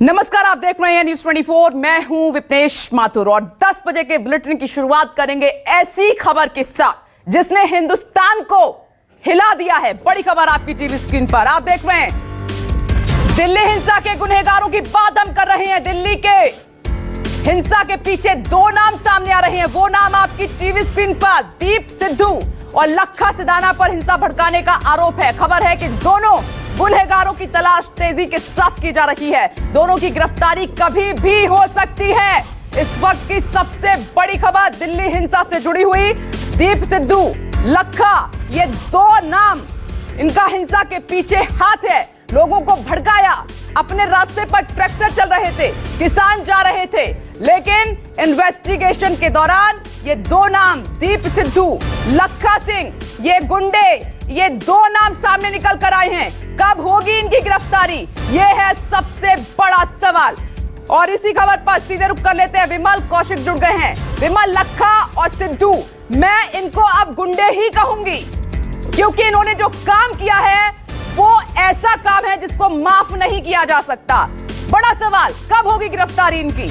नमस्कार, आप देख रहे हैं न्यूज 24। मैं हूं विपनेश माथुर और 10 बजे के बुलेटिन की शुरुआत करेंगे ऐसी खबर के साथ जिसने हिंदुस्तान को हिला दिया है। बड़ी खबर आपकी टीवी स्क्रीन पर आप देख रहे हैं। दिल्ली हिंसा के गुनहगारों की बात हम कर रहे हैं। दिल्ली के हिंसा के पीछे दो नाम सामने आ रहे हैं। वो नाम आपकी टीवी स्क्रीन पर दीप सिद्धू और लखा सिधाना पर हिंसा भड़काने का आरोप है। खबर है कि दोनों गुनहगारों की तलाश तेजी के साथ की जा रही है। दोनों की गिरफ्तारी कभी भी हो सकती है। इस वक्त की सबसे बड़ी खबर दिल्ली हिंसा से जुड़ी हुई। दीप सिद्धू, लखा, ये दो नाम, इनका हिंसा के पीछे हाथ है। लोगों को भड़काया, अपने रास्ते पर ट्रैक्टर चल रहे थे, किसान जा रहे थे, लेकिन इन्वेस्टिगेशन के दौरान ये दो नाम दीप सिद्धू, लखा सिंह, ये गुंडे, ये दो नाम सामने निकल कर आए हैं। कब होगी इनकी गिरफ्तारी, ये है सबसे बड़ा सवाल। और इसी खबर पर सीधे रुक कर लेते हैं। विमल कौशिक जुड़ गए हैं। विमल, लखा और सिद्धू, मैं इनको अब गुंडे ही कहूंगी क्योंकि इन्होंने जो काम किया है वो ऐसा काम है जिसको माफ नहीं किया जा सकता। बड़ा सवाल, कब होगी गिरफ्तारी इनकी?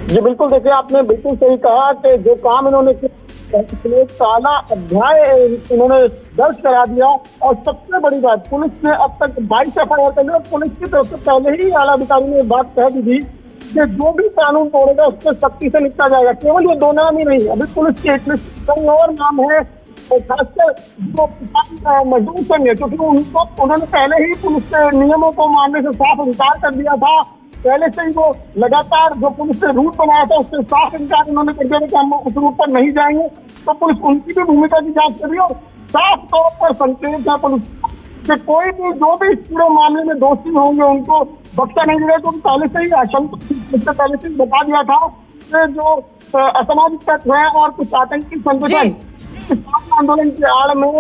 जी बिल्कुल, देखिए आपने बिल्कुल सही कहा कि जो काम इन्होंने एक काला अध्याय इन्होंने दर्ज करा दिया। और सबसे बड़ी बात, पुलिस ने अब तक 22 एफआईआर कर ली और पुलिस की तरफ से पहले ही आला अधिकारी ने बात कह दी थी कि जो भी कानून तोड़ेगा उससे सख्ती से निपटा जाएगा। केवल ये दो नाम ही नहीं, अभी पुलिस की एक लिस्ट कई और नाम है, खासकर जो किसान मजदूर संघ है, क्योंकि उन्होंने पहले ही पुलिस के नियमों को मानने से साफ इनकार कर दिया था। पहले से ही वो लगातार जो पुलिस ने रूट बनाया था उससे साफ इनकार उन्होंने कर दिया कि हम उस रूट पर नहीं जाएंगे। तो पुलिस उनकी भी भूमिका की जांच कर रही है और साफ तौर पर संकेत है पुलिस कि कोई भी जो भी इस पूरे मामले में दोषी होंगे उनको बख्शा नहीं जाएगा। तो पहले से ही आशंका पहले से ही बता दिया था कि जो असामाजिक तत्व है और कुछ आतंकी संगठन आंदोलन की आड़ में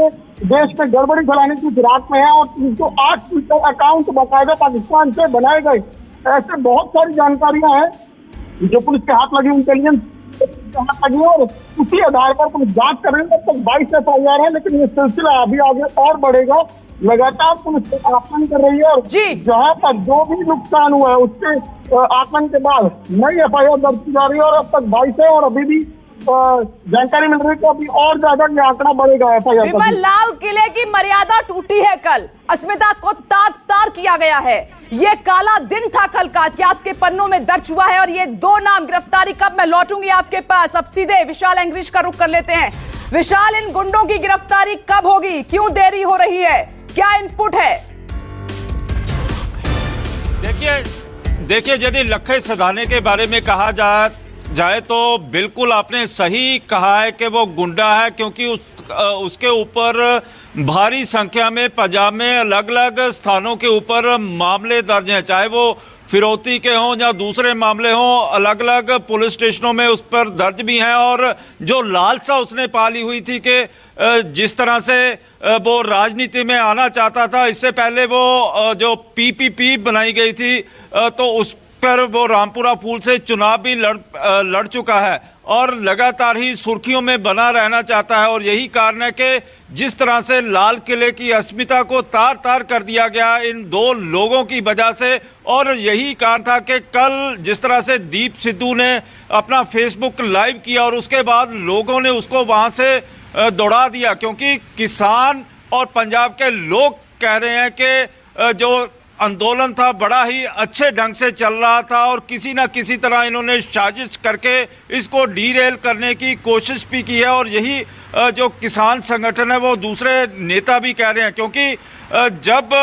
देश में गड़बड़ी फैलाने की फिराक में है और 308 ट्विटर अकाउंट बाकायदा पाकिस्तान से बनाए गए, ऐसे बहुत सारी जानकारियां हैं जो पुलिस के हाथ लगी, इंटेलिजेंस के हाथ लगी और उसी आधार पर पुलिस जांच कर रही है। अब तक 22 एफआईआर है, लेकिन ये सिलसिला अभी आगे और बढ़ेगा। लगातार पुलिस आकलन कर रही है और जहां पर जो भी नुकसान हुआ है उसके आकलन के बाद नई एफआईआर दर्ज की जा रही है और अब तक 22 है और अभी भी जानकारी मिल रही है कि अभी और ज्यादा ये आंकड़ा बढ़ेगा। एफआईआर लाल किले की मर्यादा टूटी है। कल अस्मिता को तार तार किया गया है। ये काला दिन था कल का, इतिहास के पन्नों में दर्ज हुआ है। और ये दो नाम गिरफ्तारी कब, मैं लौटूंगी आपके पास। अब सीधे विशाल एंग्रीश का रुख कर लेते हैं। विशाल, इन गुंडों की गिरफ्तारी कब होगी, क्यों देरी हो रही है, क्या इनपुट है? देखिए यदि लखे सिधाने के बारे में कहा जाए तो बिल्कुल आपने सही कहा है कि वो गुंडा है, क्योंकि उसके ऊपर भारी संख्या में पंजाब में अलग अलग स्थानों के ऊपर मामले दर्ज हैं, चाहे वो फिरौती के हों या दूसरे मामले हों, अलग अलग पुलिस स्टेशनों में उस पर दर्ज भी हैं। और जो लालसा उसने पाली हुई थी कि जिस तरह से वो राजनीति में आना चाहता था, इससे पहले वो जो पीपीपी बनाई गई थी तो उस पर वो रामपुरा फूल से चुनाव भी लड़ चुका है और लगातार ही सुर्खियों में बना रहना चाहता है। और यही कारण है कि जिस तरह से लाल किले की अस्मिता को तार तार कर दिया गया इन दो लोगों की वजह से। और यही कारण था कि कल जिस तरह से दीप सिद्धू ने अपना फेसबुक लाइव किया और उसके बाद लोगों ने उसको वहाँ से दौड़ा दिया, क्योंकि किसान और पंजाब के लोग कह रहे हैं कि जो आंदोलन था बड़ा ही अच्छे ढंग से चल रहा था और किसी ना किसी तरह इन्होंने साजिश करके इसको डीरेल करने की कोशिश भी की है। और यही जो किसान संगठन है वो दूसरे नेता भी कह रहे हैं, क्योंकि जब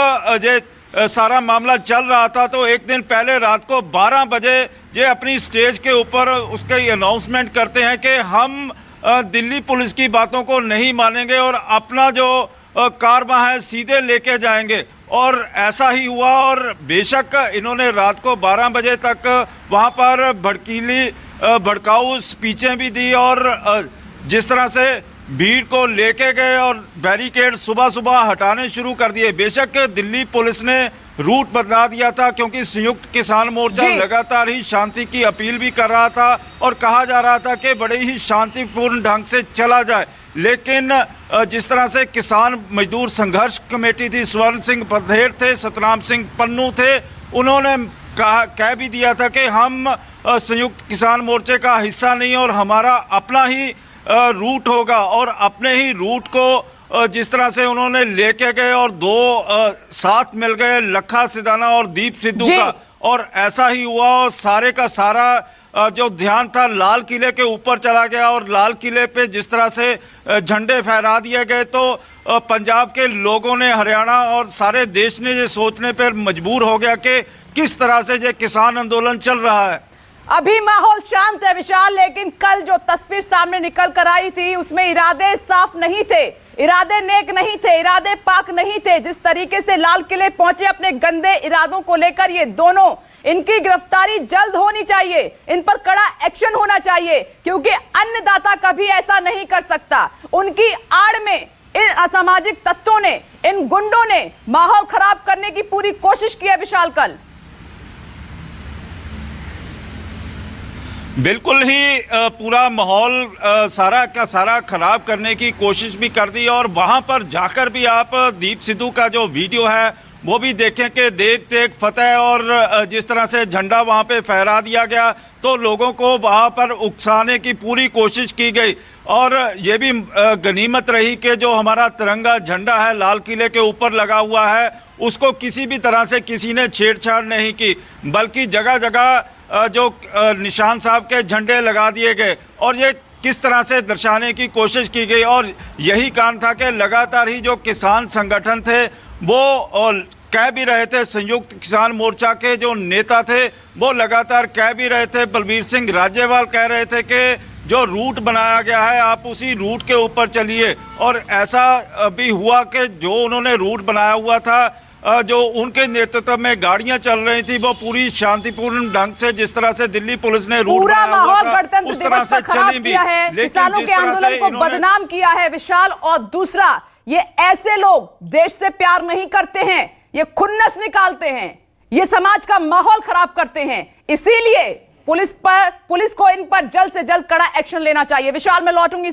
ये सारा मामला चल रहा था तो एक दिन पहले रात को 12 बजे ये अपनी स्टेज के ऊपर उसके अनाउंसमेंट करते हैं कि हम दिल्ली पुलिस की बातों को नहीं मानेंगे और अपना जो कारवां है सीधे लेके जाएंगे। और ऐसा ही हुआ और बेशक इन्होंने रात को 12 बजे तक वहाँ पर भड़काऊ स्पीचें भी दी और जिस तरह से भीड़ को लेके गए और बैरिकेड सुबह सुबह हटाने शुरू कर दिए। बेशक दिल्ली पुलिस ने रूट बदला दिया था, क्योंकि संयुक्त किसान मोर्चा लगातार ही शांति की अपील भी कर रहा था और कहा जा रहा था कि बड़े ही शांतिपूर्ण ढंग से चला जाए। लेकिन जिस तरह से किसान मजदूर संघर्ष कमेटी थी, स्वर्ण सिंह बधेर थे, सतनाम सिंह पन्नू थे उन्होंने कह भी दिया था कि हम संयुक्त किसान मोर्चे का हिस्सा नहीं और हमारा अपना ही रूट होगा, और अपने ही रूट को जिस तरह से उन्होंने लेके गए और दो साथ मिल गए, लखा सिधाना और दीप सिद्धू का, और ऐसा ही हुआ और सारे का सारा जो ध्यान था लाल किले के ऊपर चला गया और लाल किले पे जिस तरह से झंडे फहरा दिए गए, तो पंजाब के लोगों ने, हरियाणा और सारे देश ने ये सोचने पर मजबूर हो गया कि किस तरह से ये किसान आंदोलन चल रहा है। अभी माहौल शांत है विशाल, लेकिन कल जो तस्वीर सामने निकल कर आई थी उसमें इरादे साफ नहीं थे, इरादे नेक नहीं थे, इरादे पाक नहीं थे। जिस तरीके से लाल किले पहुंचे अपने गंदे इरादों को लेकर ये दोनों, इनकी गिरफ्तारी जल्द होनी चाहिए, इन पर कड़ा एक्शन होना चाहिए, क्योंकि अन्नदाता कभी ऐसा नहीं कर सकता। उनकी आड़ में इन असामाजिक तत्वों ने, इन गुंडों ने माहौल खराब करने की पूरी कोशिश की है विशाल कल। बिल्कुल ही पूरा माहौल सारा का सारा खराब करने की कोशिश भी कर दी, और वहां पर जाकर भी आप दीप सिद्धू का जो वीडियो है वो भी देखें कि देख देख फतेह, और जिस तरह से झंडा वहां पे फहरा दिया गया तो लोगों को वहां पर उकसाने की पूरी कोशिश की गई। और ये भी गनीमत रही कि जो हमारा तिरंगा झंडा है लाल किले के ऊपर लगा हुआ है उसको किसी भी तरह से किसी ने छेड़छाड़ नहीं की, बल्कि जगह जगह जो निशान साहब के झंडे लगा दिए गए, और ये किस तरह से दर्शाने की कोशिश की गई। और यही कारण था कि लगातार ही जो किसान संगठन थे वो कह भी रहे थे, संयुक्त किसान मोर्चा के जो नेता थे वो लगातार कह भी रहे थे, बलबीर सिंह राजेवाल कह रहे थे कि जो रूट बनाया गया है आप उसी रूट के ऊपर चलिए। और ऐसा भी हुआ कि जो उन्होंने रूट बनाया हुआ था, जो उनके नेतृत्व में गाड़ियां चल रही थी वो पूरी शांतिपूर्ण ढंग से, जिस तरह से दिल्ली पुलिस ने रूट पूरा बनाया हुआ माहौल था गणतंत्र उस तरह दिवस से पर खराब चली भी, किया है, लेकिन किसानों जिस के तरह आंदोलन से को बदनाम किया है विशाल। और दूसरा, ये ऐसे लोग देश से प्यार नहीं करते हैं, ये खुन्नस निकालते हैं, ये समाज का माहौल खराब करते हैं। इसीलिए पुलिस को इन पर जल्द से जल्द कड़ा एक्शन लेना चाहिए। विशाल, मैं लौटूंगी।